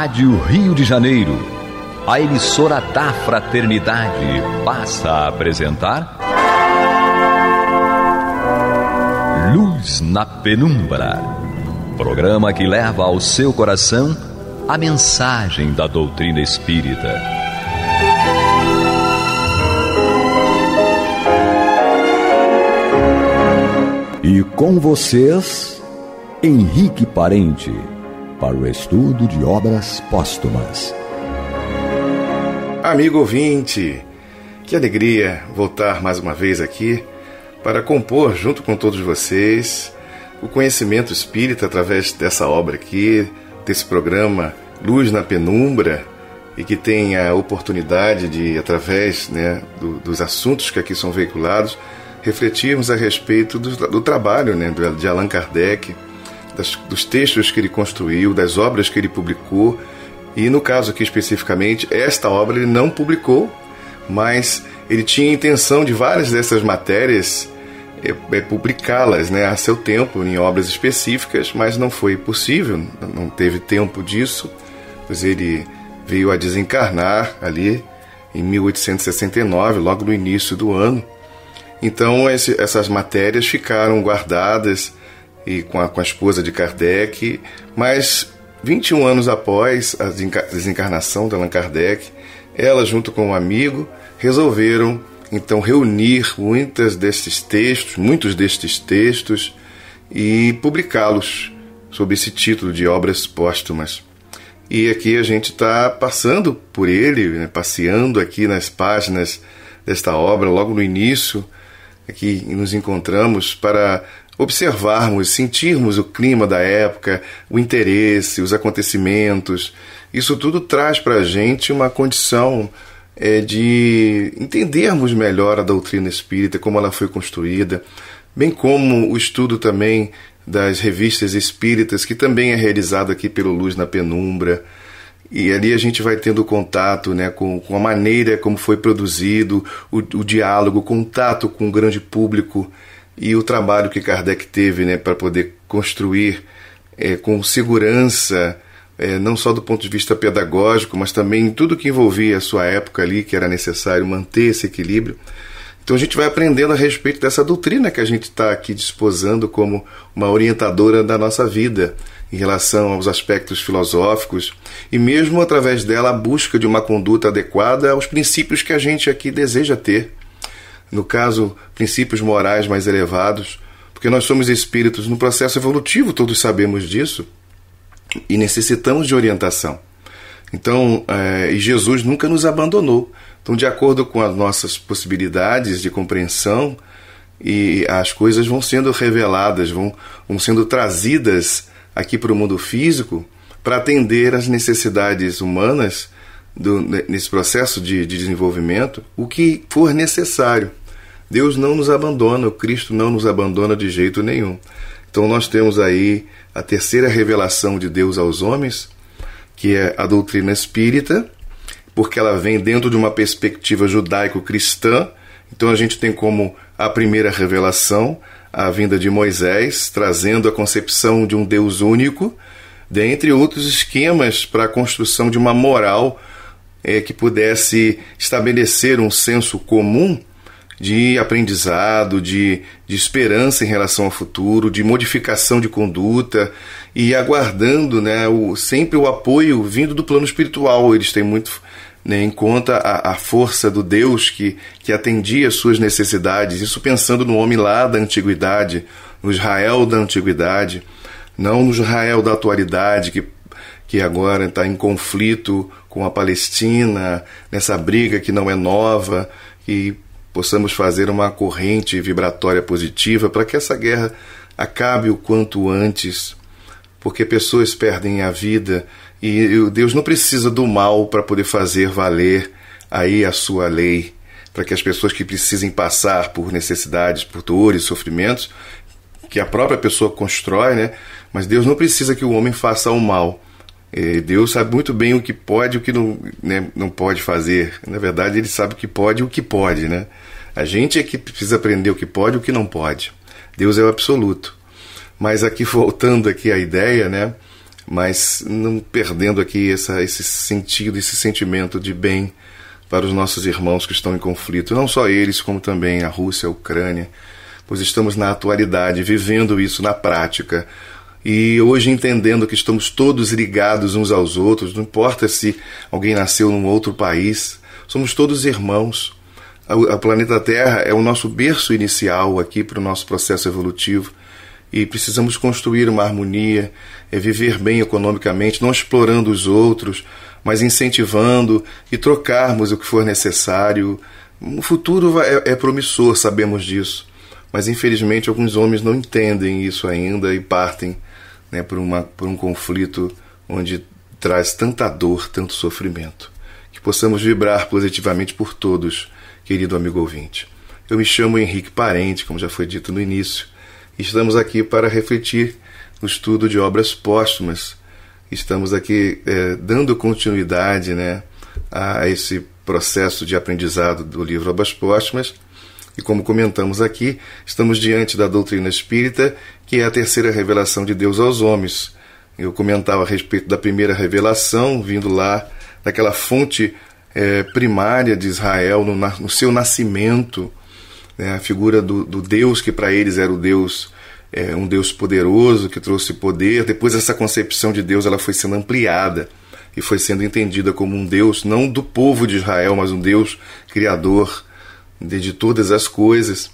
Rádio Rio de Janeiro, a emissora da Fraternidade, passa a apresentar Luz na Penumbra, programa que leva ao seu coração a mensagem da doutrina espírita. E com vocês, Henrique Parente, para o estudo de obras póstumas. Amigo ouvinte, que alegria voltar mais uma vez aqui para compor junto com todos vocês o conhecimento espírita através dessa obra aqui, desse programa Luz na Penumbra, e que tem a oportunidade de, através dos assuntos que aqui são veiculados, refletirmos a respeito do trabalho de Allan Kardec, dos textos que ele construiu, das obras que ele publicou. E no caso aqui especificamente, esta obra ele não publicou, mas ele tinha intenção de várias dessas matérias publicá-las a seu tempo, em obras específicas, mas não foi possível, não teve tempo disso, pois ele veio a desencarnar ali em 1869, logo no início do ano. Então essas matérias ficaram guardadas e com a esposa de Kardec, mas 21 anos após a desencarnação de Allan Kardec, ela junto com um amigo resolveram então reunir muitos destes textos e publicá-los sob esse título de obras póstumas. E aqui a gente está passando por ele, passeando aqui nas páginas desta obra, logo no início. Aqui nos encontramos para observarmos, sentirmos o clima da época, o interesse, os acontecimentos. Isso tudo traz para a gente uma condição de entendermos melhor a doutrina espírita, como ela foi construída, bem como o estudo também das revistas espíritas, que também é realizado aqui pelo Luz na Penumbra. E ali a gente vai tendo contato com a maneira como foi produzido, o diálogo, o contato com o grande público e o trabalho que Kardec teve para poder construir com segurança, não só do ponto de vista pedagógico, mas também tudo que envolvia a sua época ali, que era necessário manter esse equilíbrio. Então a gente vai aprendendo a respeito dessa doutrina que a gente está aqui disposando como uma orientadora da nossa vida, em relação aos aspectos filosóficos, e mesmo através dela a busca de uma conduta adequada aos princípios que a gente aqui deseja ter. No caso, princípios morais mais elevados, porque nós somos espíritos no processo evolutivo, todos sabemos disso, e necessitamos de orientação. Então, e Jesus nunca nos abandonou. Então, de acordo com as nossas possibilidades de compreensão, e as coisas vão sendo reveladas, vão sendo trazidas aqui para o mundo físico, para atender às necessidades humanas nesse processo de desenvolvimento, o que for necessário. Deus não nos abandona, o Cristo não nos abandona de jeito nenhum. Então nós temos aí a terceira revelação de Deus aos homens, que é a doutrina espírita, porque ela vem dentro de uma perspectiva judaico-cristã. Então a gente tem como a primeira revelação a vinda de Moisés, trazendo a concepção de um Deus único, dentre outros esquemas para a construção de uma moral que pudesse estabelecer um senso comum de aprendizado, de esperança em relação ao futuro, de modificação de conduta, e aguardando sempre o apoio vindo do plano espiritual. Eles têm muito em conta a força do Deus que atendia às suas necessidades, isso pensando no homem lá da antiguidade, no Israel da antiguidade, não no Israel da atualidade, que agora está em conflito com a Palestina, nessa briga que não é nova, e possamos fazer uma corrente vibratória positiva para que essa guerra acabe o quanto antes, porque pessoas perdem a vida e Deus não precisa do mal para poder fazer valer aí a sua lei, para que as pessoas que precisem passar por necessidades, por dores, sofrimentos, que a própria pessoa constrói, mas Deus não precisa que o homem faça o mal. Deus sabe muito bem o que pode e o que não pode fazer. Na verdade, Ele sabe o que pode e o que pode. A gente é que precisa aprender o que pode e o que não pode. Deus é o absoluto. Mas aqui, voltando aqui à ideia, mas não perdendo aqui esse sentido, esse sentimento de bem para os nossos irmãos que estão em conflito, não só eles, como também a Rússia, a Ucrânia, pois estamos na atualidade, vivendo isso na prática, e hoje entendendo que estamos todos ligados uns aos outros, não importa se alguém nasceu num outro país, somos todos irmãos. O planeta Terra é o nosso berço inicial aqui para o nosso processo evolutivo, e precisamos construir uma harmonia, viver bem economicamente, não explorando os outros, mas incentivando e trocarmos o que for necessário. O futuro é promissor, sabemos disso, mas infelizmente alguns homens não entendem isso ainda e partem, né, por um conflito onde traz tanta dor, tanto sofrimento. Que possamos vibrar positivamente por todos, querido amigo ouvinte. Eu me chamo Henrique Parente, como já foi dito no início, e estamos aqui para refletir no estudo de obras póstumas. Estamos aqui dando continuidade, né, a esse processo de aprendizado do livro Obras Póstumas, e como comentamos aqui, estamos diante da doutrina espírita, que é a terceira revelação de Deus aos homens. Eu comentava a respeito da primeira revelação, vindo lá daquela fonte primária de Israel, no seu nascimento, né, a figura do Deus que para eles era o Deus, um Deus poderoso, que trouxe poder. Depois essa concepção de Deus ela foi sendo ampliada e foi sendo entendida como um Deus, não do povo de Israel, mas um Deus criador de todas as coisas.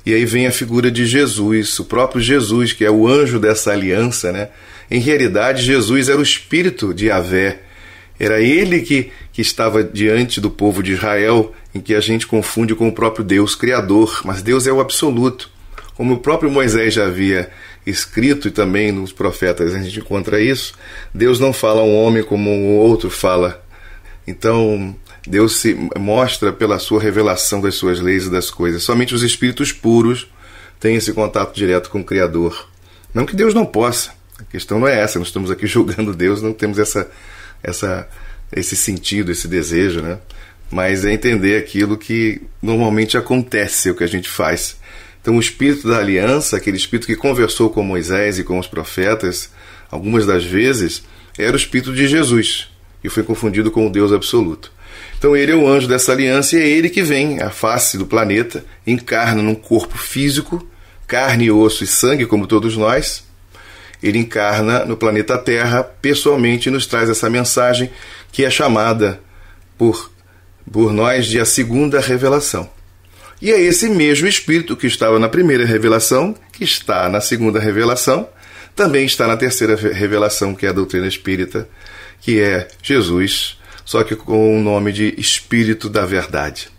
E aí vem a figura de Jesus, o próprio Jesus, que é o anjo dessa aliança, né? Em realidade, Jesus era o espírito de Yahvé. Era ele que estava diante do povo de Israel, em que a gente confunde com o próprio Deus criador, mas Deus é o absoluto. Como o próprio Moisés já havia escrito, e também nos profetas a gente encontra isso, Deus não fala a um homem como o outro fala. Então, Deus se mostra pela sua revelação das suas leis e das coisas. Somente os espíritos puros têm esse contato direto com o Criador. Não que Deus não possa, a questão não é essa, nós estamos aqui julgando Deus, não temos esse sentido, esse desejo, né? Mas é entender aquilo que normalmente acontece, o que a gente faz. Então o espírito da aliança, aquele espírito que conversou com Moisés e com os profetas, algumas das vezes, era o espírito de Jesus, e foi confundido com o Deus absoluto. Então ele é o anjo dessa aliança, e é ele que vem à face do planeta, encarna num corpo físico, carne, osso e sangue, como todos nós. Ele encarna no planeta Terra pessoalmente e nos traz essa mensagem que é chamada por nós de a segunda revelação. E é esse mesmo Espírito que estava na primeira revelação, que está na segunda revelação, também está na terceira revelação, que é a doutrina espírita, que é Jesus, só que com o nome de Espírito da Verdade.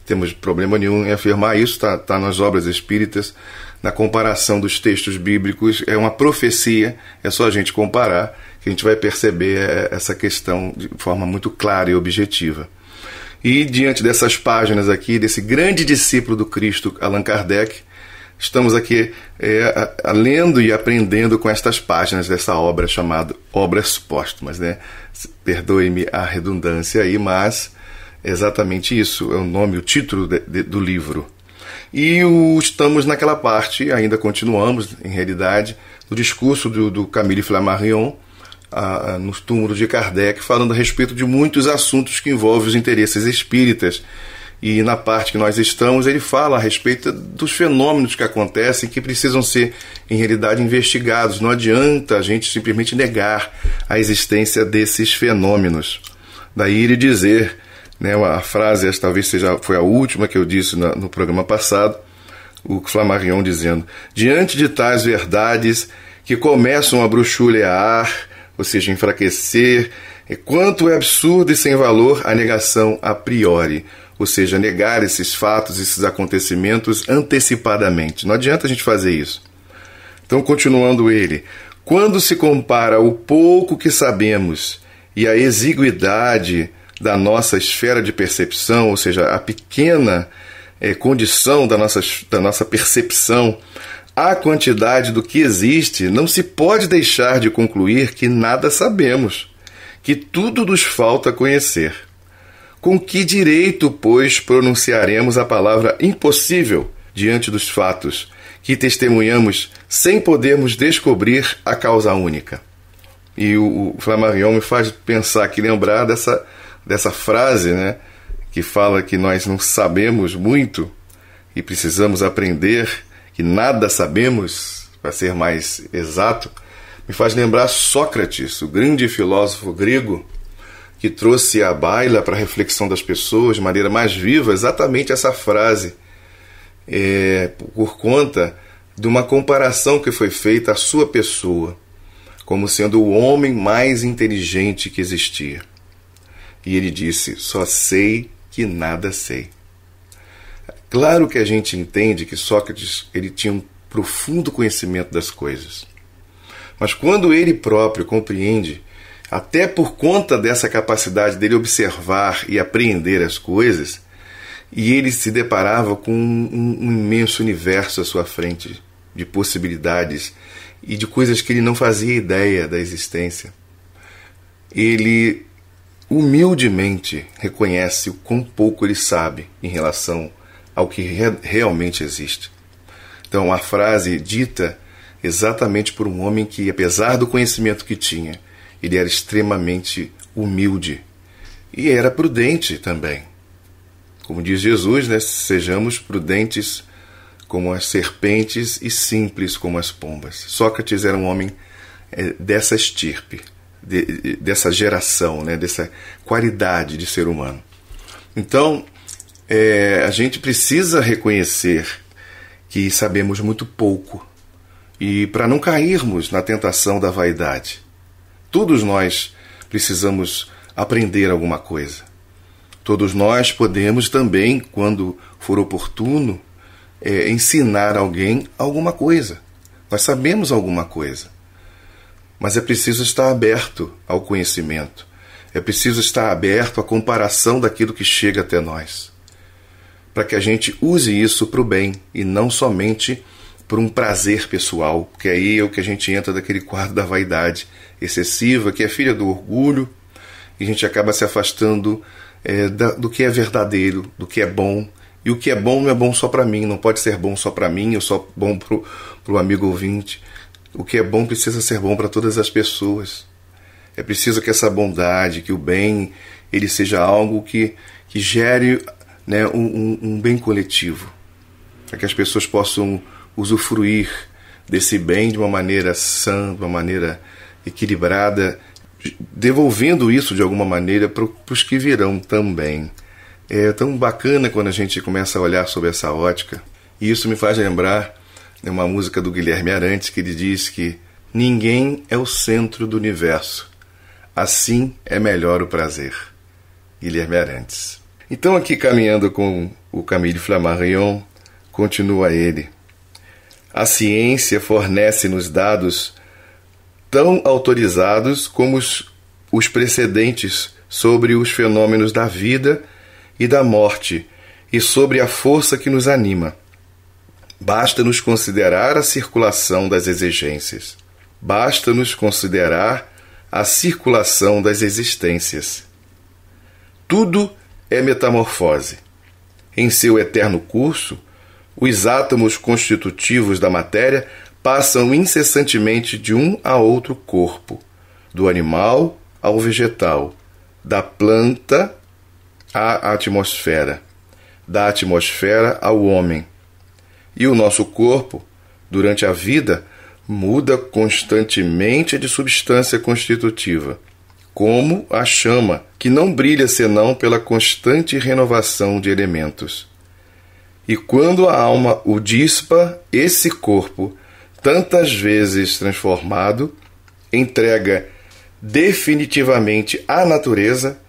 Temos problema nenhum em afirmar isso, está nas obras espíritas, na comparação dos textos bíblicos, é uma profecia, é só a gente comparar, que a gente vai perceber essa questão de forma muito clara e objetiva. E diante dessas páginas aqui, desse grande discípulo do Cristo, Allan Kardec, estamos aqui lendo e aprendendo com estas páginas dessa obra chamada Obras Póstumas, né? Perdoe-me a redundância aí, mas é exatamente isso, é o nome, o título do livro. E estamos naquela parte, ainda continuamos, em realidade, no discurso do Camille Flammarion, nos túmulos de Kardec, falando a respeito de muitos assuntos que envolvem os interesses espíritas. E na parte que nós estamos, ele fala a respeito dos fenômenos que acontecem, que precisam ser, em realidade, investigados. Não adianta a gente simplesmente negar a existência desses fenômenos. Daí ele dizer, né, a frase, esta talvez foi a última que eu disse no programa passado, o Flammarion dizendo: diante de tais verdades que começam a bruxulear, ou seja, enfraquecer, quanto é absurdo e sem valor a negação a priori, ou seja, negar esses fatos, esses acontecimentos antecipadamente. Não adianta a gente fazer isso. Então, continuando ele, quando se compara o pouco que sabemos e a exiguidade da nossa esfera de percepção, ou seja, a pequena condição da nossa percepção, a quantidade do que existe, não se pode deixar de concluir que nada sabemos, que tudo nos falta conhecer. Com que direito, pois, pronunciaremos a palavra impossível diante dos fatos que testemunhamos sem podermos descobrir a causa única? E o Flammarion me faz pensar aqui, lembrar dessa frase, né, que fala que nós não sabemos muito e precisamos aprender, que nada sabemos, para ser mais exato. Me faz lembrar Sócrates, o grande filósofo grego, que trouxe à baila para a reflexão das pessoas de maneira mais viva exatamente essa frase, por conta de uma comparação que foi feita à sua pessoa, como sendo o homem mais inteligente que existia. E ele disse: só sei que nada sei. Claro que a gente entende que Sócrates ele tinha um profundo conhecimento das coisas. Mas quando ele próprio compreende, até por conta dessa capacidade dele observar e apreender as coisas, e ele se deparava com um imenso universo à sua frente, de possibilidades e de coisas que ele não fazia ideia da existência, ele humildemente reconhece o quão pouco ele sabe em relação ao que realmente existe. Então, a frase dita exatamente por um homem que, apesar do conhecimento que tinha, ele era extremamente humilde e era prudente também. Como diz Jesus, né? Sejamos prudentes como as serpentes e simples como as pombas. Sócrates era um homem dessa estirpe, dessa geração, né? Dessa qualidade de ser humano. Então, a gente precisa reconhecer que sabemos muito pouco e para não cairmos na tentação da vaidade. Todos nós precisamos aprender alguma coisa. Todos nós podemos também, quando for oportuno, ensinar alguém alguma coisa. Nós sabemos alguma coisa. Mas é preciso estar aberto ao conhecimento. É preciso estar aberto à comparação daquilo que chega até nós, para que a gente use isso para o bem e não somente por um prazer pessoal, que aí é o que a gente entra daquele quadro da vaidade excessiva, que é filha do orgulho, e a gente acaba se afastando do que é verdadeiro, do que é bom. E o que é bom não é bom só para mim, não pode ser bom só para mim ou só bom para o amigo ouvinte. O que é bom precisa ser bom para todas as pessoas. É preciso que essa bondade, que o bem, ele seja algo que gere, né, um bem coletivo, para que as pessoas possam usufruir desse bem de uma maneira sã, de uma maneira equilibrada, devolvendo isso de alguma maneira para os que virão também. É tão bacana quando a gente começa a olhar sobre essa ótica, e isso me faz lembrar uma música do Guilherme Arantes, que ele diz que ninguém é o centro do universo, assim é melhor o prazer. Guilherme Arantes. Então, aqui caminhando com o Camille Flammarion, continua ele: a ciência fornece-nos dados tão autorizados como os precedentes sobre os fenômenos da vida e da morte e sobre a força que nos anima. Basta-nos considerar a circulação das exigências. Basta-nos considerar a circulação das existências. Tudo é metamorfose. Em seu eterno curso, os átomos constitutivos da matéria passam incessantemente de um a outro corpo, do animal ao vegetal, da planta à atmosfera, da atmosfera ao homem. E o nosso corpo, durante a vida, muda constantemente de substância constitutiva, como a chama, que não brilha senão pela constante renovação de elementos. E quando a alma o dispa, esse corpo, tantas vezes transformado, entrega definitivamente à natureza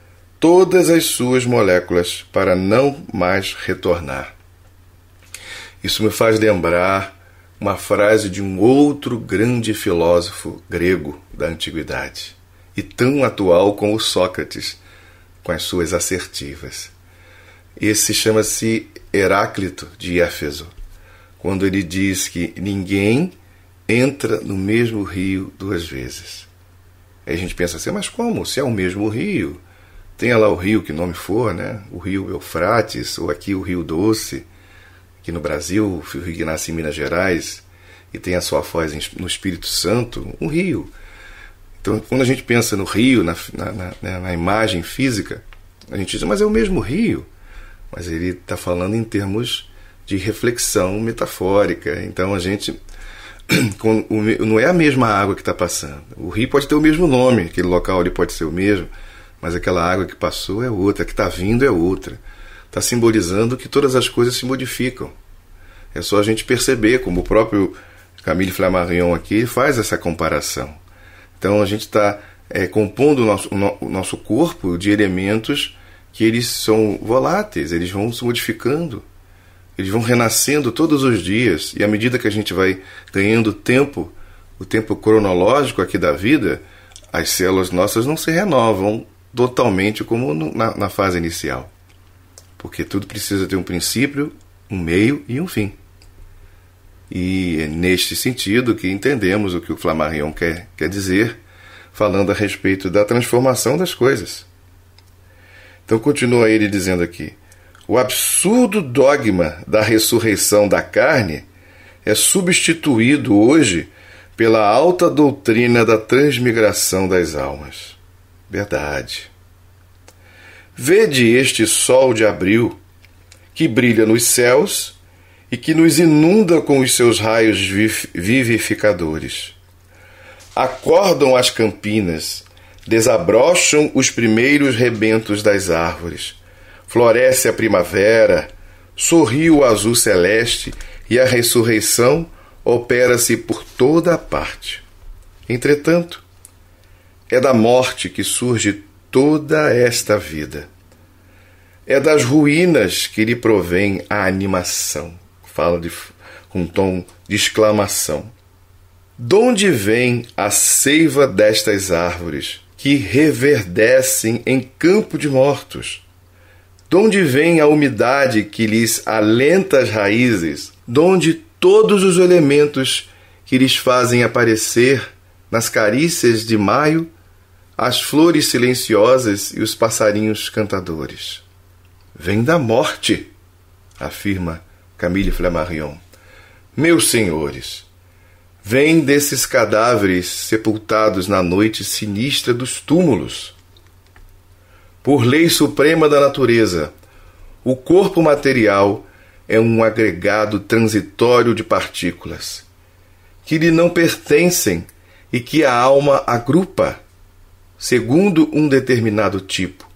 todas as suas moléculas para não mais retornar. Isso me faz lembrar uma frase de um outro grande filósofo grego da antiguidade, e tão atual como Sócrates, com as suas assertivas. Esse chama-se Heráclito de Éfeso, quando ele diz que ninguém entra no mesmo rio duas vezes. Aí a gente pensa assim, mas como? Se é o mesmo rio, tenha lá o rio que nome for, né? O rio Eufrates, ou aqui o Rio Doce, aqui no Brasil, o rio que nasce em Minas Gerais, e tem a sua foz no Espírito Santo, um rio. Então, quando a gente pensa no rio, na imagem física, a gente diz, mas é o mesmo rio. Mas ele está falando em termos de reflexão metafórica. Então, a gente... não é a mesma água que está passando. O rio pode ter o mesmo nome, aquele local ali pode ser o mesmo, mas aquela água que passou é outra, a que está vindo é outra. Está simbolizando que todas as coisas se modificam. É só a gente perceber, como o próprio Camille Flammarion aqui faz essa comparação. Então a gente está compondo o nosso corpo de elementos que eles são voláteis, eles vão se modificando, eles vão renascendo todos os dias, e à medida que a gente vai ganhando tempo, o tempo cronológico aqui da vida, as células nossas não se renovam totalmente como na fase inicial. Porque tudo precisa ter um princípio, um meio e um fim. E é neste sentido que entendemos o que o Flammarion quer dizer, falando a respeito da transformação das coisas. Então continua ele dizendo aqui: o absurdo dogma da ressurreição da carne é substituído hoje pela alta doutrina da transmigração das almas. Verdade. Vede este sol de abril, que brilha nos céus e que nos inunda com os seus raios vivificadores. Acordam as campinas, desabrocham os primeiros rebentos das árvores, floresce a primavera, sorri o azul celeste e a ressurreição opera-se por toda a parte. Entretanto, é da morte que surge toda esta vida. É das ruínas que lhe provém a animação. Fala com um tom de exclamação. Donde vem a seiva destas árvores que reverdecem em campo de mortos? Donde vem a umidade que lhes alenta as raízes? Donde todos os elementos que lhes fazem aparecer nas carícias de maio as flores silenciosas e os passarinhos cantadores? Vem da morte, afirma Camille Flammarion. Meus senhores, vem desses cadáveres sepultados na noite sinistra dos túmulos. Por lei suprema da natureza, o corpo material é um agregado transitório de partículas, que lhe não pertencem e que a alma agrupa, segundo um determinado tipo,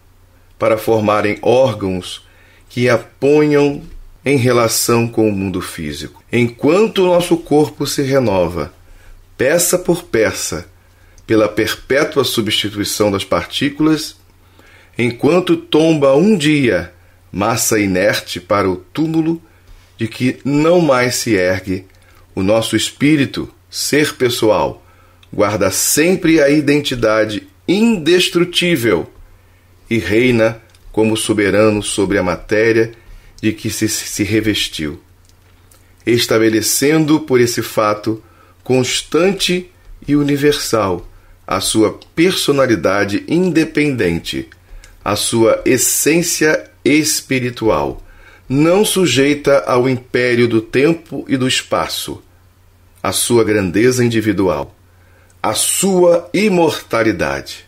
para formarem órgãos que a ponham em relação com o mundo físico. Enquanto o nosso corpo se renova, peça por peça, pela perpétua substituição das partículas, enquanto tomba um dia massa inerte para o túmulo de que não mais se ergue, o nosso espírito, ser pessoal, guarda sempre a identidade indestrutível e reina como soberano sobre a matéria de que se revestiu, estabelecendo por esse fato constante e universal a sua personalidade independente, a sua essência espiritual, não sujeita ao império do tempo e do espaço, a sua grandeza individual, a sua imortalidade.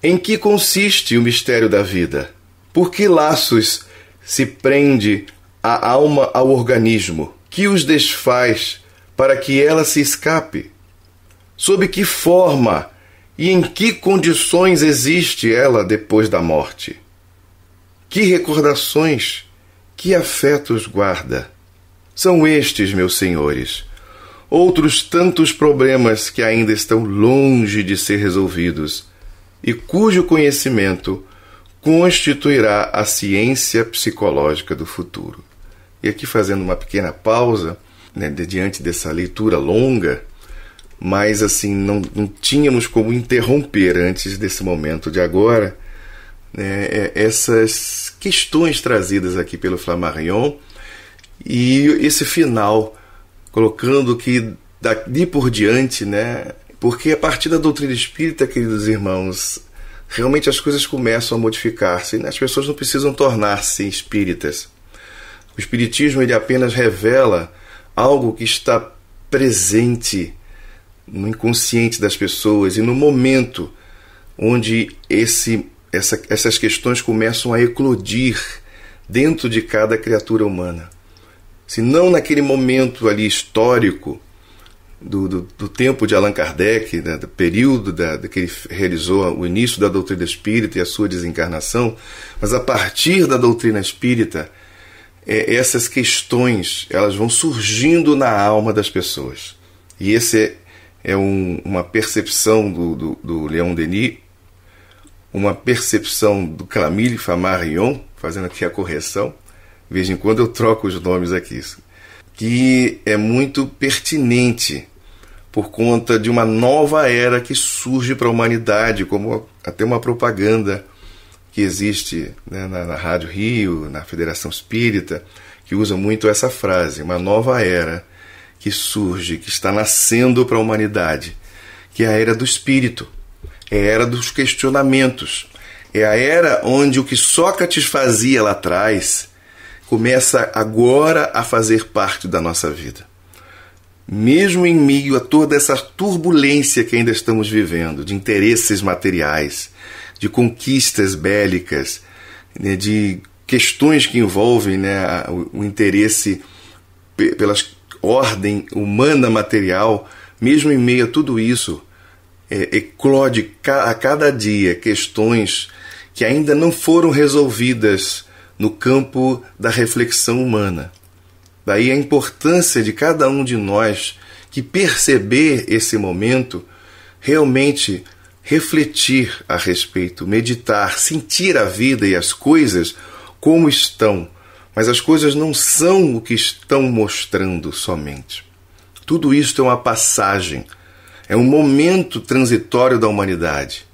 Em que consiste o mistério da vida? Por que laços se prende a alma ao organismo, que os desfaz para que ela se escape? Sob que forma e em que condições existe ela depois da morte? Que recordações, que afetos guarda? São estes, meus senhores, outros tantos problemas que ainda estão longe de ser resolvidos e cujo conhecimento constituirá a ciência psicológica do futuro. E aqui fazendo uma pequena pausa, diante dessa leitura longa, mas assim não tínhamos como interromper antes desse momento de agora, essas questões trazidas aqui pelo Flammarion e esse final, colocando que dali por diante, porque a partir da doutrina espírita, queridos irmãos, realmente as coisas começam a modificar-se. As pessoas não precisam tornar-se espíritas. O espiritismo ele apenas revela algo que está presente no inconsciente das pessoas e no momento onde essas questões começam a eclodir dentro de cada criatura humana. Se não naquele momento ali histórico do tempo de Allan Kardec, do período que ele realizou o início da doutrina espírita e a sua desencarnação, mas a partir da doutrina espírita, essas questões elas vão surgindo na alma das pessoas. E esse é uma percepção do Leon Denis, uma percepção do Camille Flammarion, fazendo aqui a correção, de vez em quando eu troco os nomes aqui, que é muito pertinente por conta de uma nova era que surge para a humanidade, como até uma propaganda que existe, né, na Rádio Rio, na Federação Espírita, que usa muito essa frase, uma nova era que surge, que está nascendo para a humanidade, que é a era do espírito, é a era dos questionamentos, é a era onde o que Sócrates fazia lá atrás começa agora a fazer parte da nossa vida. Mesmo em meio a toda essa turbulência que ainda estamos vivendo, de interesses materiais, de conquistas bélicas, né, de questões que envolvem, né, o interesse pela ordem humana material, mesmo em meio a tudo isso, eclode a cada dia questões que ainda não foram resolvidas no campo da reflexão humana. Daí a importância de cada um de nós que perceber esse momento, realmente refletir a respeito, meditar, sentir a vida e as coisas como estão, mas as coisas não são o que estão mostrando somente. Tudo isto é uma passagem, é um momento transitório da humanidade.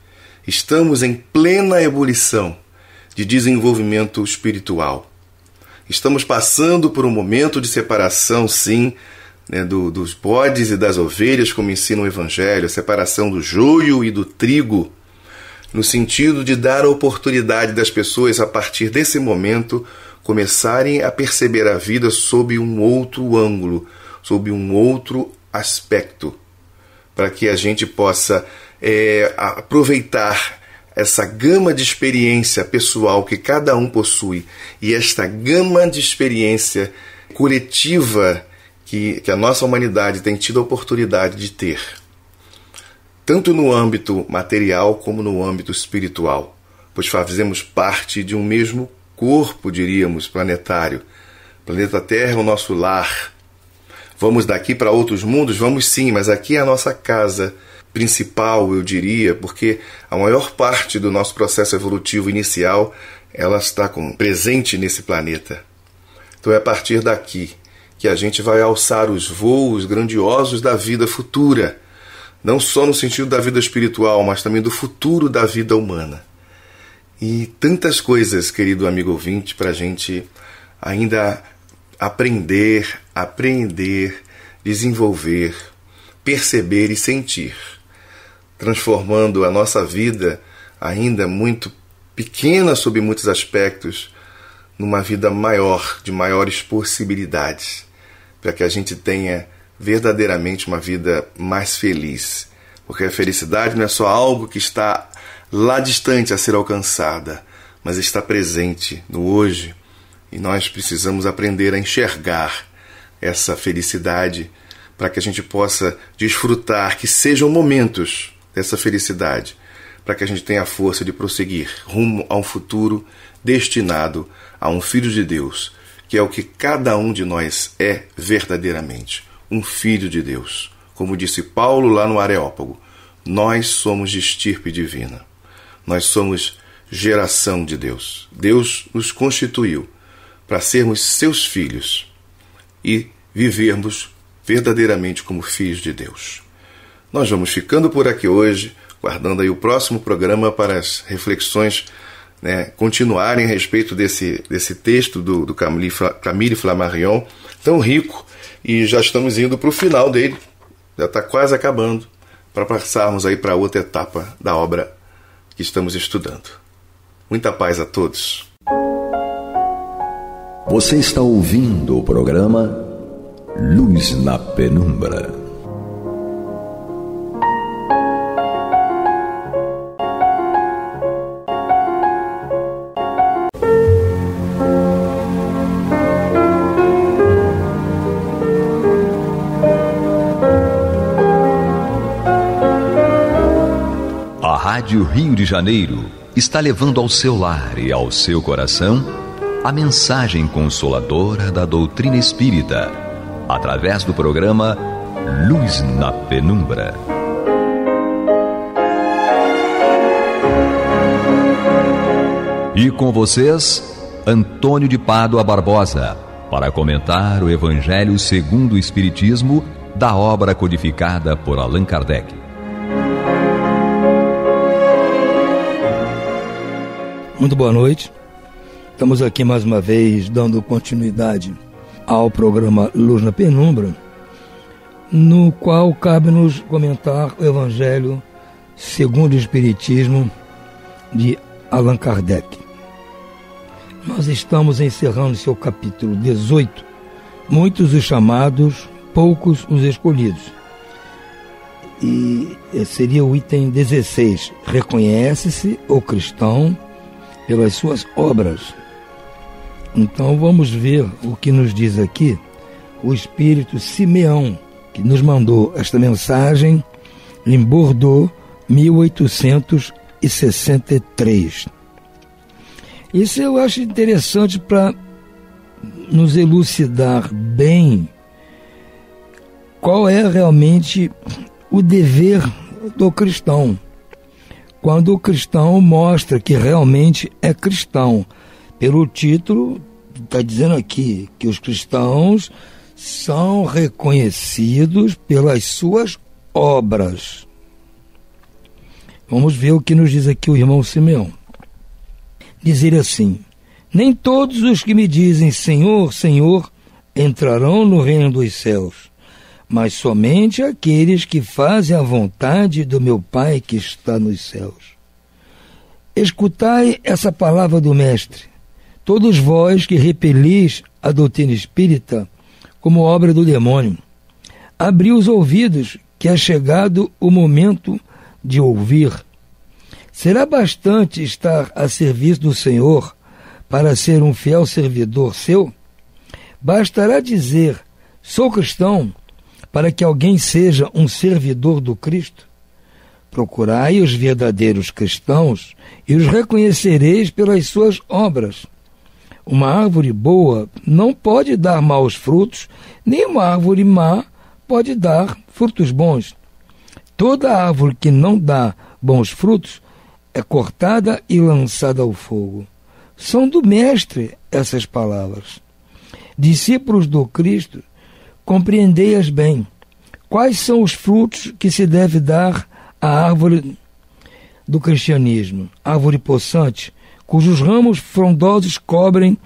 Estamos em plena ebulição de desenvolvimento espiritual. Estamos passando por um momento de separação, sim, né, dos bodes e das ovelhas, como ensina o Evangelho, a separação do joio e do trigo, no sentido de dar a oportunidade das pessoas, a partir desse momento, começarem a perceber a vida sob um outro ângulo, sob um outro aspecto, para que a gente possa aproveitar essa gama de experiência pessoal que cada um possui e esta gama de experiência coletiva que a nossa humanidade tem tido a oportunidade de ter, tanto no âmbito material como no âmbito espiritual, pois fazemos parte de um mesmo corpo, diríamos, planetário. O planeta Terra é o nosso lar. Vamos daqui para outros mundos? Vamos sim, mas aqui é a nossa casa principal, eu diria, porque a maior parte do nosso processo evolutivo inicial, ela está presente nesse planeta. Então é a partir daqui que a gente vai alçar os voos grandiosos da vida futura, não só no sentido da vida espiritual, mas também do futuro da vida humana. E tantas coisas, querido amigo ouvinte, para a gente ainda aprender, apreender, desenvolver, perceber e sentir, transformando a nossa vida, ainda muito pequena sob muitos aspectos, numa vida maior, de maiores possibilidades, para que a gente tenha verdadeiramente uma vida mais feliz. Porque a felicidade não é só algo que está lá distante a ser alcançada, mas está presente no hoje, e nós precisamos aprender a enxergar essa felicidade para que a gente possa desfrutar, que sejam momentos dessa felicidade, para que a gente tenha a força de prosseguir rumo a um futuro destinado a um Filho de Deus, que é o que cada um de nós é verdadeiramente, um Filho de Deus. Como disse Paulo lá no Areópago, nós somos de estirpe divina, nós somos geração de Deus. Deus nos constituiu para sermos seus filhos e vivermos verdadeiramente como filhos de Deus. Nós vamos ficando por aqui hoje, guardando aí o próximo programa para as reflexões, né, continuarem a respeito desse texto do Camille Flammarion, tão rico, e já estamos indo para o final dele, já está quase acabando, para passarmos aí para outra etapa da obra que estamos estudando. Muita paz a todos. Você está ouvindo o programa Luz na Penumbra. Rádio Rio de Janeiro está levando ao seu lar e ao seu coração a mensagem consoladora da doutrina espírita, através do programa Luz na Penumbra. E com vocês, Antônio de Pádua Barbosa, para comentar o Evangelho segundo o Espiritismo da obra codificada por Allan Kardec. Muito boa noite. Estamos aqui mais uma vez dando continuidade ao programa Luz na Penumbra, no qual cabe-nos comentar o Evangelho segundo o Espiritismo de Allan Kardec. Nós estamos encerrando seu capítulo 18, muitos os chamados, poucos os escolhidos. E seria o item 16, reconhece-se o cristão pelas suas obras. Então vamos ver o que nos diz aqui o Espírito Simeão, que nos mandou esta mensagem em Bordeaux, 1863. Isso eu acho interessante para nos elucidar bem qual é realmente o dever do cristão. Quando o cristão mostra que realmente é cristão. Pelo título, está dizendo aqui que os cristãos são reconhecidos pelas suas obras. Vamos ver o que nos diz aqui o irmão Simeão. Diz ele assim: nem todos os que me dizem Senhor, Senhor, entrarão no reino dos céus, mas somente aqueles que fazem a vontade do meu Pai que está nos céus. Escutai essa palavra do Mestre, todos vós que repelis a doutrina espírita como obra do demônio. Abri os ouvidos, que é chegado o momento de ouvir. Será bastante estar a serviço do Senhor para ser um fiel servidor seu? Bastará dizer, sou cristão, para que alguém seja um servidor do Cristo? Procurai os verdadeiros cristãos e os reconhecereis pelas suas obras. Uma árvore boa não pode dar maus frutos, nem uma árvore má pode dar frutos bons. Toda árvore que não dá bons frutos é cortada e lançada ao fogo. São do Mestre essas palavras. Discípulos do Cristo, compreendei-as bem. Quais são os frutos que se deve dar à árvore do cristianismo? Árvore possante, cujos ramos frondosos cobrem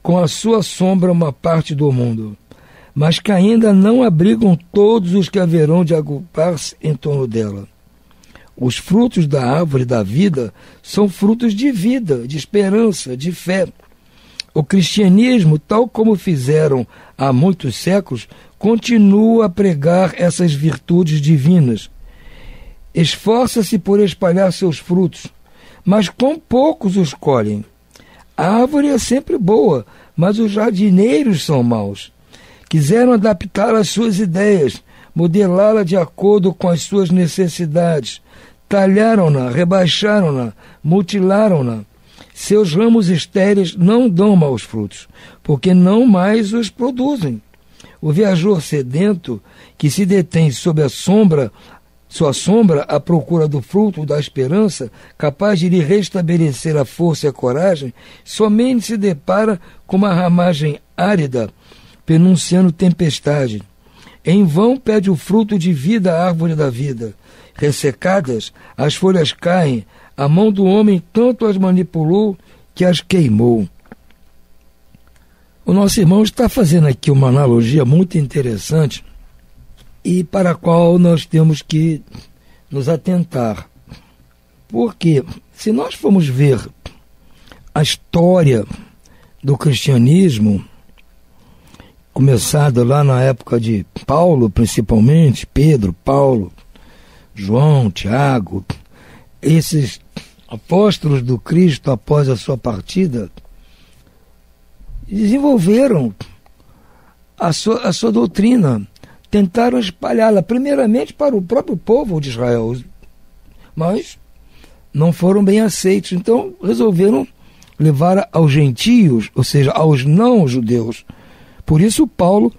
com a sua sombra uma parte do mundo, mas que ainda não abrigam todos os que haverão de agrupar-se em torno dela. Os frutos da árvore da vida são frutos de vida, de esperança, de fé. O cristianismo, tal como fizeram há muitos séculos, continua a pregar essas virtudes divinas. Esforça-se por espalhar seus frutos, mas com poucos os colhem. A árvore é sempre boa, mas os jardineiros são maus. Quiseram adaptar as suas ideias, modelá-la de acordo com as suas necessidades. Talharam-na, rebaixaram-na, mutilaram-na. Seus ramos estéreis não dão maus frutos, porque não mais os produzem. O viajor sedento, que se detém sob a sombra, sua sombra à procura do fruto da esperança, capaz de lhe restabelecer a força e a coragem, somente se depara com uma ramagem árida, penunciando tempestade. Em vão pede o fruto de vida à árvore da vida. Ressecadas, as folhas caem, a mão do homem tanto as manipulou que as queimou. O nosso irmão está fazendo aqui uma analogia muito interessante e para a qual nós temos que nos atentar. Porque se nós formos ver a história do cristianismo, começada lá na época de Paulo, principalmente, Pedro, Paulo, João, Tiago, esses apóstolos do Cristo após a sua partida, desenvolveram a sua doutrina, tentaram espalhá-la primeiramente para o próprio povo de Israel, mas não foram bem aceitos. Então resolveram levar aos gentios, ou seja, aos não-judeus. Por isso Paulo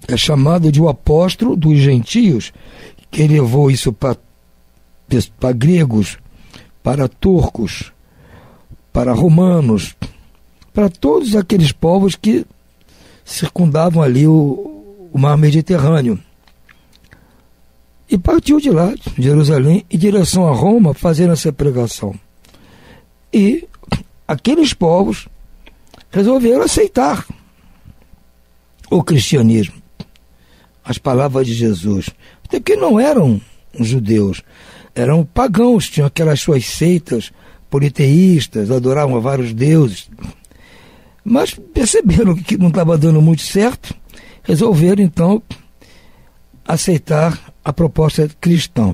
é chamado de o apóstolo dos gentios, que levou isso para gregos, para turcos, para romanos, para todos aqueles povos que circundavam ali o mar Mediterrâneo. E partiu de lá, de Jerusalém, em direção a Roma, fazendo essa pregação. E aqueles povos resolveram aceitar o cristianismo, as palavras de Jesus, até porque não eram judeus, eram pagãos, tinham aquelas suas seitas politeístas, adoravam a vários deuses, mas perceberam que não estava dando muito certo, resolveram então aceitar a proposta cristã.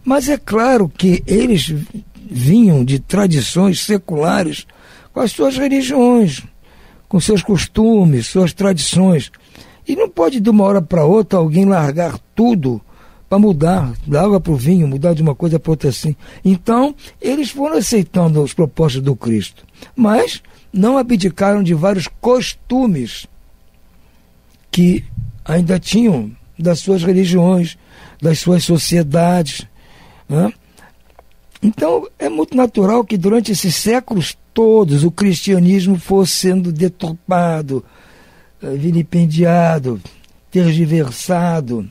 Mas é claro que eles vinham de tradições seculares, com as suas religiões, com seus costumes, suas tradições. E não pode de uma hora para outra alguém largar tudo para mudar da água para o vinho, mudar de uma coisa para outra assim. Então, eles foram aceitando as propostas do Cristo, mas não abdicaram de vários costumes que ainda tinham das suas religiões, das suas sociedades, né? Então, é muito natural que durante esses séculos todos o cristianismo fosse sendo deturpado, vilipendiado, tergiversado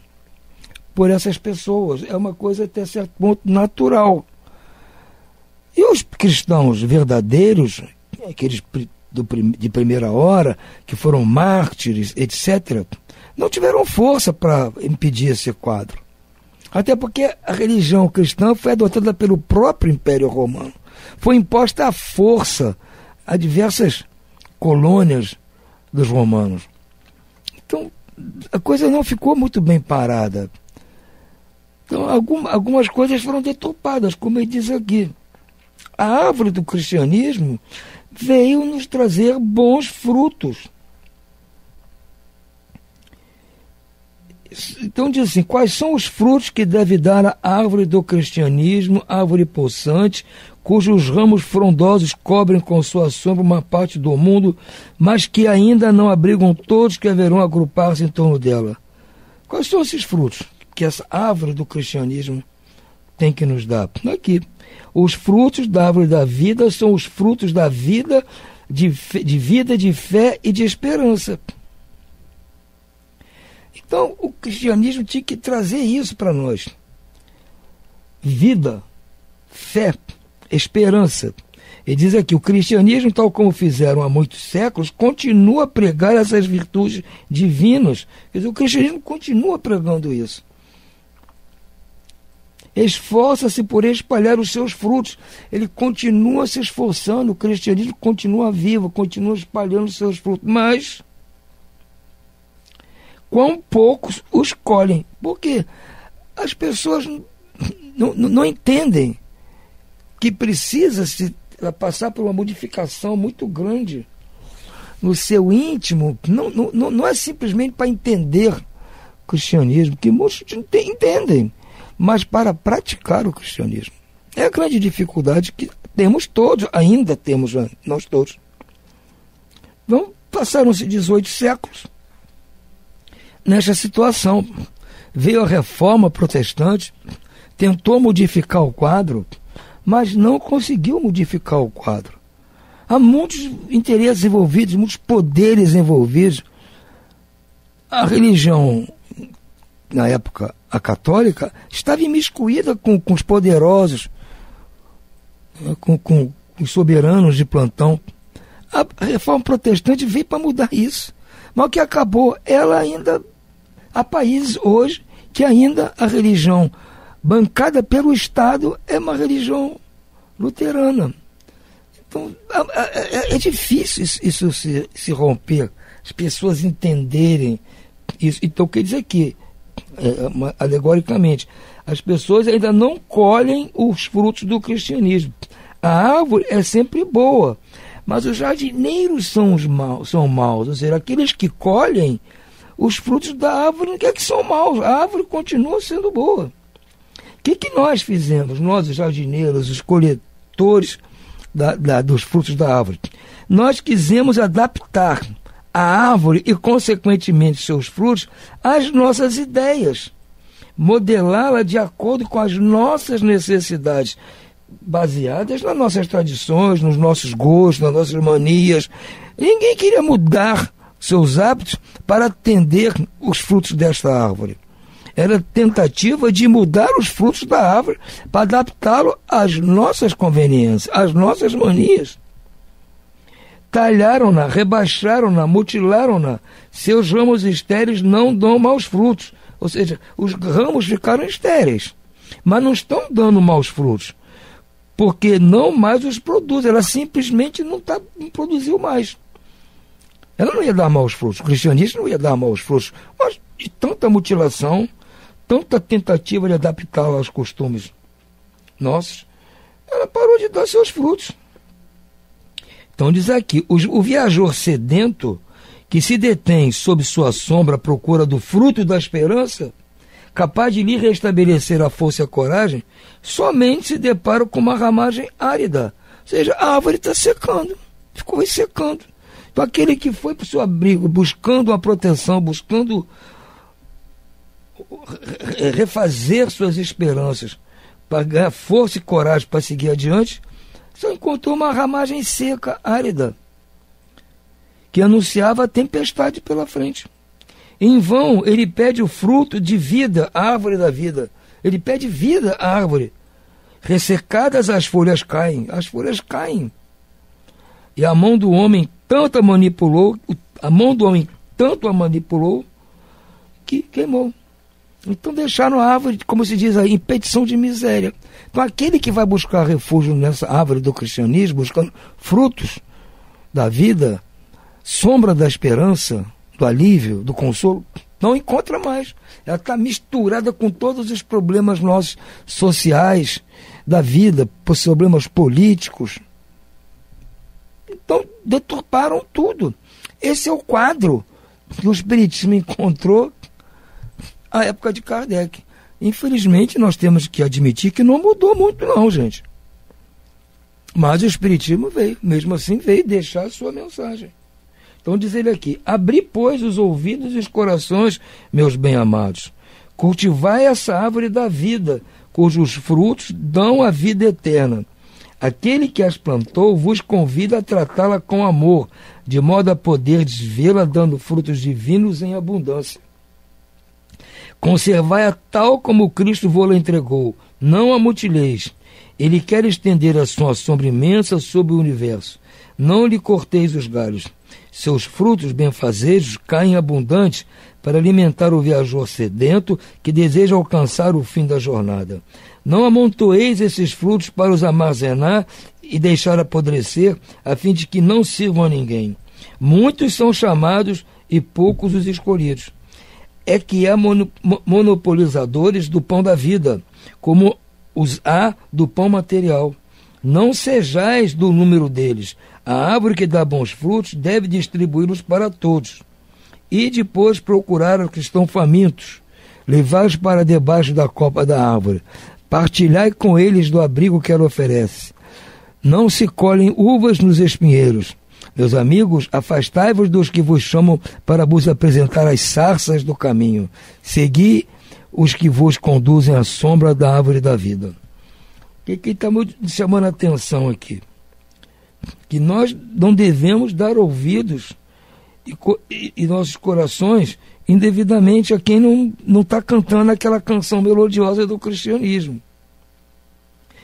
por essas pessoas. É uma coisa até certo ponto natural. E os cristãos verdadeiros, aqueles de primeira hora, que foram mártires, etc., não tiveram força para impedir esse quadro. Até porque a religião cristã foi adotada pelo próprio Império Romano. Foi imposta à força a diversas colônias dos romanos. Então, a coisa não ficou muito bem parada. Então, algumas coisas foram deturpadas, como ele diz aqui. A árvore do cristianismo veio nos trazer bons frutos. Então diz assim: quais são os frutos que deve dar a árvore do cristianismo, árvore possante, cujos ramos frondosos cobrem com sua sombra uma parte do mundo, mas que ainda não abrigam todos que haverão agrupar-se em torno dela? Quais são esses frutos que essa árvore do cristianismo tem que nos dar? Aqui, os frutos da árvore da vida são os frutos da vida, de vida, de fé e de esperança. Então, o cristianismo tinha que trazer isso para nós. Vida, fé, esperança. Ele diz aqui, o cristianismo, tal como fizeram há muitos séculos, continua a pregar essas virtudes divinas. Quer dizer, o cristianismo continua pregando isso. Esforça-se por espalhar os seus frutos. Ele continua se esforçando, o cristianismo continua vivo, continua espalhando os seus frutos. Mas quão poucos os colhem. Porque as pessoas não entendem que precisa se passar por uma modificação muito grande no seu íntimo. Não é simplesmente para entender o cristianismo, que muitos entendem, mas para praticar o cristianismo. É a grande dificuldade que temos todos, ainda temos nós todos. Passaram-se 18 séculos nesta situação. Veio a reforma protestante, tentou modificar o quadro, mas não conseguiu modificar o quadro. Há muitos interesses envolvidos, muitos poderes envolvidos. A religião, na época, a católica, estava imiscuída com os poderosos, com os soberanos de plantão. A reforma protestante veio para mudar isso. Mas o que acabou, ela ainda... Há países hoje que ainda a religião bancada pelo Estado é uma religião luterana. Então, é difícil isso se romper, as pessoas entenderem isso. Então, quer dizer que, alegoricamente, as pessoas ainda não colhem os frutos do cristianismo. A árvore é sempre boa, mas os jardineiros são maus, ou seja, aqueles que colhem os frutos da árvore não quer que são maus, a árvore continua sendo boa. que nós fizemos, nós os jardineiros, os coletores dos frutos da árvore? Nós quisemos adaptar a árvore e, consequentemente, seus frutos às nossas ideias, modelá-la de acordo com as nossas necessidades, baseadas nas nossas tradições, nos nossos gostos, nas nossas manias. Ninguém queria mudar seus hábitos para atender os frutos desta árvore. Era tentativa de mudar os frutos da árvore para adaptá-lo às nossas conveniências, às nossas manias. Talharam-na, rebaixaram-na, mutilaram-na. Seus ramos estéreis não dão maus frutos. Ou seja, os ramos ficaram estéreis, mas não estão dando maus frutos, porque não mais os produz. Ela simplesmente não produziu mais. Ela não ia dar maus frutos. O cristianismo não ia dar maus frutos. Mas de tanta mutilação, tanta tentativa de adaptá-la aos costumes nossos, ela parou de dar seus frutos. Então diz aqui, o viajor sedento, que se detém sob sua sombra à procura do fruto da esperança, capaz de lhe restabelecer a força e a coragem, somente se depara com uma ramagem árida. Ou seja, a árvore está secando, ficou secando. Então aquele que foi para o seu abrigo, buscando uma proteção, buscando refazer suas esperanças, para ganhar força e coragem para seguir adiante, só encontrou uma ramagem seca, árida, que anunciava a tempestade pela frente. Em vão, ele pede o fruto de vida, a árvore da vida. Ele pede vida à árvore. Ressecadas as folhas caem. E a mão do homem tanto a manipulou, que queimou. Então deixaram a árvore, como se diz aí, em petição de miséria. Então aquele que vai buscar refúgio nessa árvore do cristianismo, buscando frutos da vida, sombra da esperança, do alívio, do consolo, não encontra mais. Ela está misturada com todos os problemas nossos sociais, da vida, problemas políticos. Então deturparam tudo. Esse é o quadro que o Espiritismo encontrou à época de Kardec. Infelizmente, nós temos que admitir que não mudou muito não, gente. Mas o Espiritismo veio, mesmo assim veio deixar a sua mensagem. Então diz ele aqui, abri, pois, os ouvidos e os corações, meus bem-amados. Cultivai essa árvore da vida, cujos frutos dão a vida eterna. Aquele que as plantou vos convida a tratá-la com amor, de modo a poder vê-la dando frutos divinos em abundância. Conservai-a tal como Cristo vos entregou, não a mutileis. Ele quer estender a sua sombra imensa sobre o universo. Não lhe corteis os galhos. Seus frutos benfazejos caem abundantes para alimentar o viajor sedento que deseja alcançar o fim da jornada. Não amontoeis esses frutos para os armazenar e deixar apodrecer, a fim de que não sirvam a ninguém. Muitos são chamados e poucos os escolhidos. É que há monopolizadores do pão da vida, como os há do pão material. Não sejais do número deles. A árvore que dá bons frutos deve distribuí-los para todos. E depois procurar os que estão famintos, levá-los para debaixo da copa da árvore. Partilhai com eles do abrigo que ela oferece. Não se colhem uvas nos espinheiros. Meus amigos, afastai-vos dos que vos chamam para vos apresentar as sarças do caminho. Segui os que vos conduzem à sombra da árvore da vida. O que está muito chamando a atenção aqui? Que nós não devemos dar ouvidos e nossos corações indevidamente a quem não está cantando aquela canção melodiosa do cristianismo.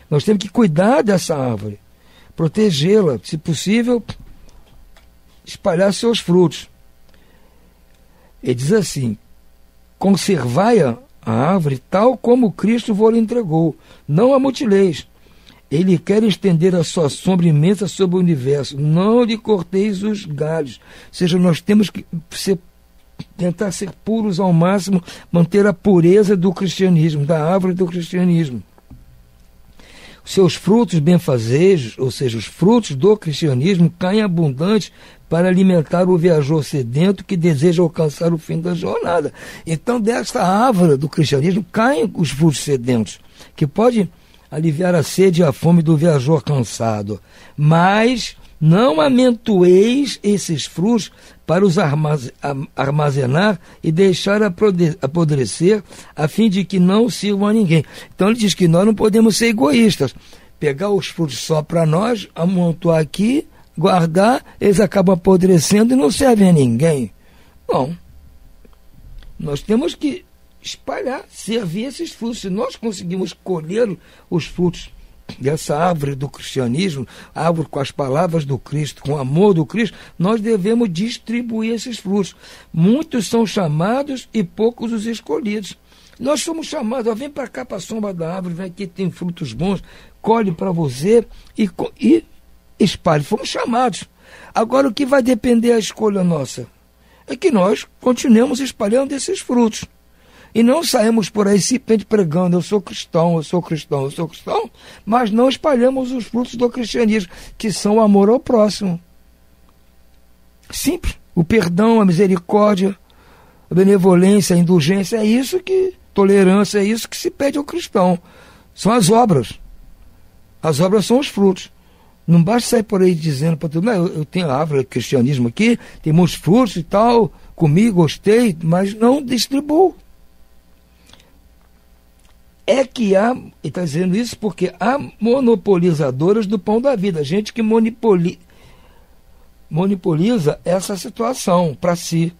Nós temos que cuidar dessa árvore, protegê-la, se possível, espalhar seus frutos. Ele diz assim, conservai a árvore tal como Cristo vos entregou, não a mutileis. Ele quer estender a sua sombra imensa sobre o universo, não lhe corteis os galhos. Ou seja, nós temos que tentar ser puros ao máximo, manter a pureza do cristianismo, da árvore do cristianismo. Seus frutos benfazejos, ou seja, os frutos do cristianismo, caem abundantes para alimentar o viajor sedento que deseja alcançar o fim da jornada. Então, desta árvore do cristianismo caem os frutos sedentos, que podem aliviar a sede e a fome do viajor cansado. Mas não amentoeis esses frutos para os armazenar e deixar apodrecer, a fim de que não sirvam a ninguém. Então ele diz que nós não podemos ser egoístas. Pegar os frutos só para nós, amontoar aqui, guardar, eles acabam apodrecendo e não servem a ninguém. Não. Nós temos que espalhar, servir esses frutos. Se nós conseguimos colher os frutos dessa árvore do cristianismo, árvore com as palavras do Cristo, com o amor do Cristo, nós devemos distribuir esses frutos. Muitos são chamados e poucos os escolhidos. Nós somos chamados, vem para cá, para a sombra da árvore, vem aqui, tem frutos bons, colhe para você e espalhe. Fomos chamados. Agora, o que vai depender da escolha nossa? É que nós continuemos espalhando esses frutos. E não saímos por aí simplesmente pregando, eu sou cristão, eu sou cristão, eu sou cristão, mas não espalhamos os frutos do cristianismo, que são o amor ao próximo. Simples. O perdão, a misericórdia, a benevolência, a indulgência, é isso que, tolerância, é isso que se pede ao cristão. São as obras. As obras são os frutos. Não basta sair por aí dizendo para todo mundo, eu tenho a árvore do cristianismo aqui, tem muitos frutos e tal, comi, gostei, mas não distribuo. É que há, ele está dizendo isso porque há monopolizadoras do pão da vida, gente que monopoliza essa situação para si,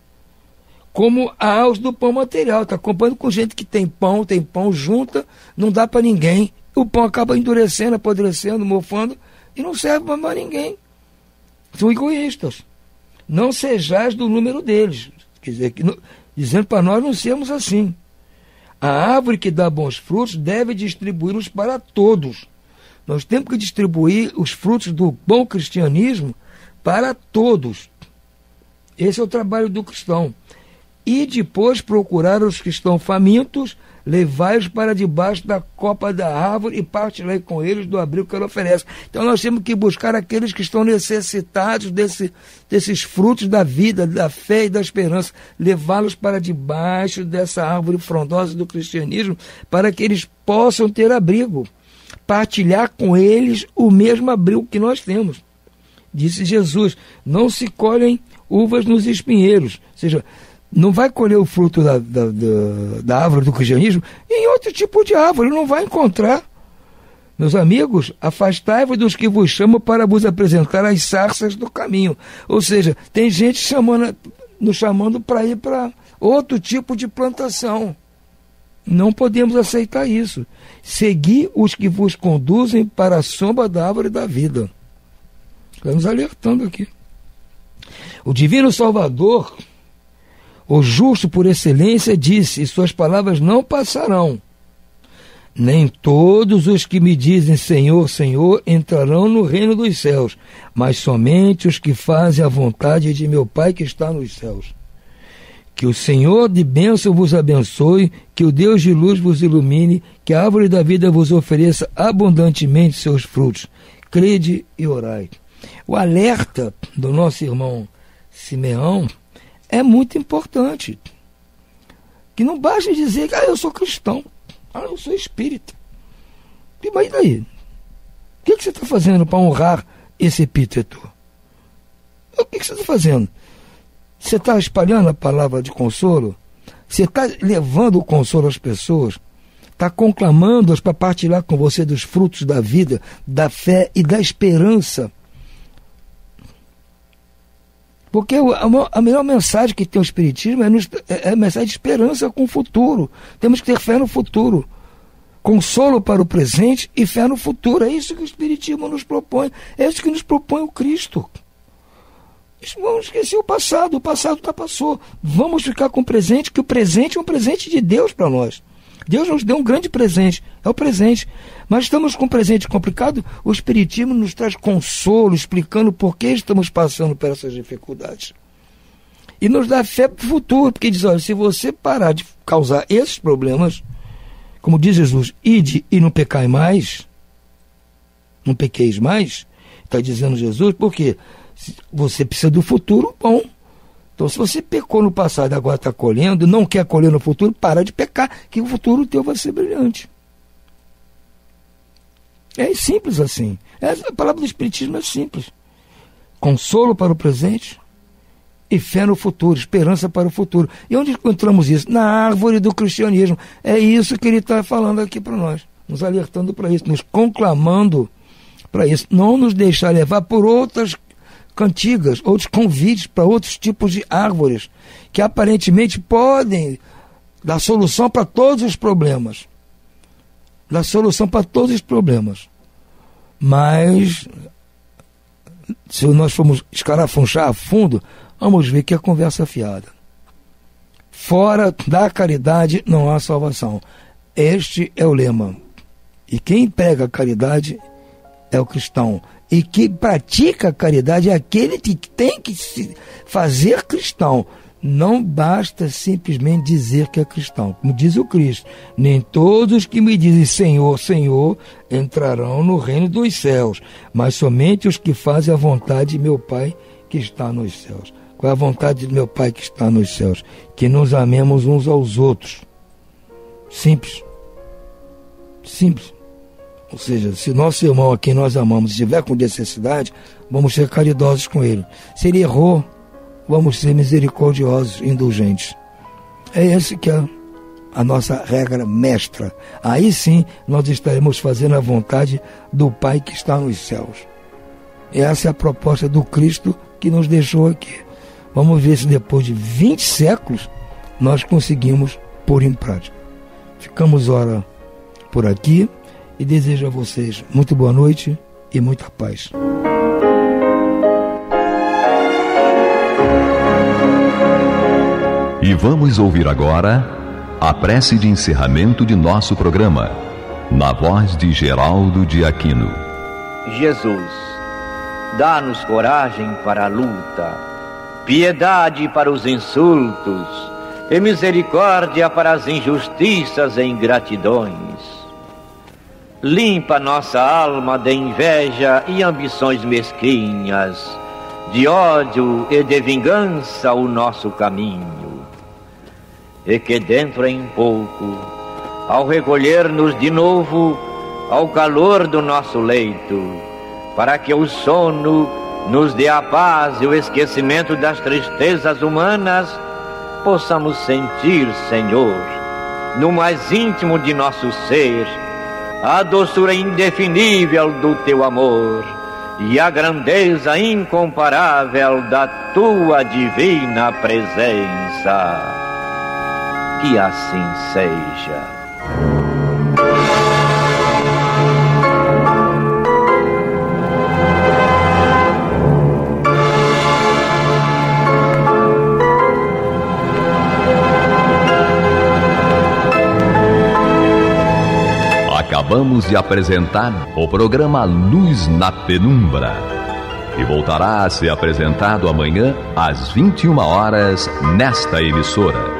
como há os do pão material, está acompanhando com gente que tem pão, junta, não dá para ninguém, o pão acaba endurecendo, apodrecendo, mofando, e não serve para mais ninguém. São egoístas. Não sejais do número deles, quer dizer, dizendo para nós não sermos assim. A árvore que dá bons frutos deve distribuí-los para todos. Nós temos que distribuir os frutos do bom cristianismo para todos. Esse é o trabalho do cristão. E depois procurar os que estão famintos, levai-os para debaixo da copa da árvore e partilhai com eles do abrigo que ela oferece. Então nós temos que buscar aqueles que estão necessitados desses frutos da vida, da fé e da esperança, levá-los para debaixo dessa árvore frondosa do cristianismo, para que eles possam ter abrigo, partilhar com eles o mesmo abrigo que nós temos. Disse Jesus, não se colhem uvas nos espinheiros, ou seja, não vai colher o fruto da árvore do cristianismo em outro tipo de árvore, não vai encontrar. Meus amigos, afastai-vos dos que vos chamam para vos apresentar as sarças do caminho. Ou seja, tem gente nos chamando para ir para outro tipo de plantação. Não podemos aceitar isso. Segui os que vos conduzem para a sombra da árvore da vida. Estamos alertando aqui. O Divino Salvador, o justo por excelência, disse, e suas palavras não passarão. Nem todos os que me dizem Senhor, Senhor, entrarão no reino dos céus, mas somente os que fazem a vontade de meu Pai que está nos céus. Que o Senhor de bênção vos abençoe, que o Deus de luz vos ilumine, que a árvore da vida vos ofereça abundantemente seus frutos. Crede e orai. O alerta do nosso irmão Simeão é muito importante. Que não basta dizer que eu sou cristão, eu sou espírita. E mas daí? O que você está fazendo para honrar esse epíteto? O que você está fazendo? Você está espalhando a palavra de consolo? Você está levando o consolo às pessoas? Está conclamando-as para partilhar com você dos frutos da vida, da fé e da esperança? Porque a melhor mensagem que tem o Espiritismo é a mensagem de esperança com o futuro. Temos que ter fé no futuro. Consolo para o presente e fé no futuro. É isso que o Espiritismo nos propõe. É isso que nos propõe o Cristo. Vamos esquecer o passado já passou. Vamos ficar com o presente, que o presente é um presente de Deus para nós. Deus nos deu um grande presente, é o presente. Mas estamos com um presente complicado, o Espiritismo nos traz consolo, explicando por que estamos passando por essas dificuldades. E nos dá fé para o futuro, porque diz, olha, se você parar de causar esses problemas, como diz Jesus, ide e não pecai mais, não pequeis mais, está dizendo Jesus, por quê? Você precisa do futuro bom. Então, se você pecou no passado e agora está colhendo, não quer colher no futuro, para de pecar, que o futuro teu vai ser brilhante. É simples assim. A palavra do Espiritismo é simples. Consolo para o presente e fé no futuro, esperança para o futuro. E onde encontramos isso? Na árvore do cristianismo. É isso que ele está falando aqui para nós, nos alertando para isso, nos conclamando para isso. Não nos deixar levar por outras cantigas, outros convites para outros tipos de árvores, que aparentemente podem dar solução para todos os problemas. Dar solução para todos os problemas. Mas, se nós formos escarafunchar a fundo, vamos ver que é conversa fiada. Fora da caridade não há salvação. Este é o lema. E quem prega a caridade é o cristão. E quem pratica a caridade é aquele que tem que se fazer cristão. Não basta simplesmente dizer que é cristão. Como diz o Cristo, nem todos que me dizem Senhor, Senhor, entrarão no reino dos céus, mas somente os que fazem a vontade de meu Pai que está nos céus. Qual é a vontade de meu Pai que está nos céus? Que nos amemos uns aos outros. Simples. Simples. Ou seja, se nosso irmão a quem nós amamos estiver com necessidade, vamos ser caridosos com ele. Se ele errou, vamos ser misericordiosos, indulgentes. É esse que é a nossa regra mestra. Aí sim nós estaremos fazendo a vontade do Pai que está nos céus. Essa é a proposta do Cristo que nos deixou aqui. Vamos ver se depois de 20 séculos nós conseguimos pôr em prática. Ficamos ora por aqui e desejo a vocês muito boa noite e muita paz. E vamos ouvir agora a prece de encerramento de nosso programa, na voz de Geraldo de Aquino. Jesus, dá-nos coragem para a luta, piedade para os insultos e misericórdia para as injustiças e ingratidões. Limpa nossa alma de inveja e ambições mesquinhas, de ódio e de vingança o nosso caminho. E que dentro em pouco, ao recolher-nos de novo ao calor do nosso leito, para que o sono nos dê a paz e o esquecimento das tristezas humanas, possamos sentir, Senhor, no mais íntimo de nosso ser, a doçura indefinível do Teu amor e a grandeza incomparável da Tua divina presença. Que assim seja. Acabamos de apresentar o programa Luz na Penumbra, que voltará a ser apresentado amanhã às 21 horas nesta emissora.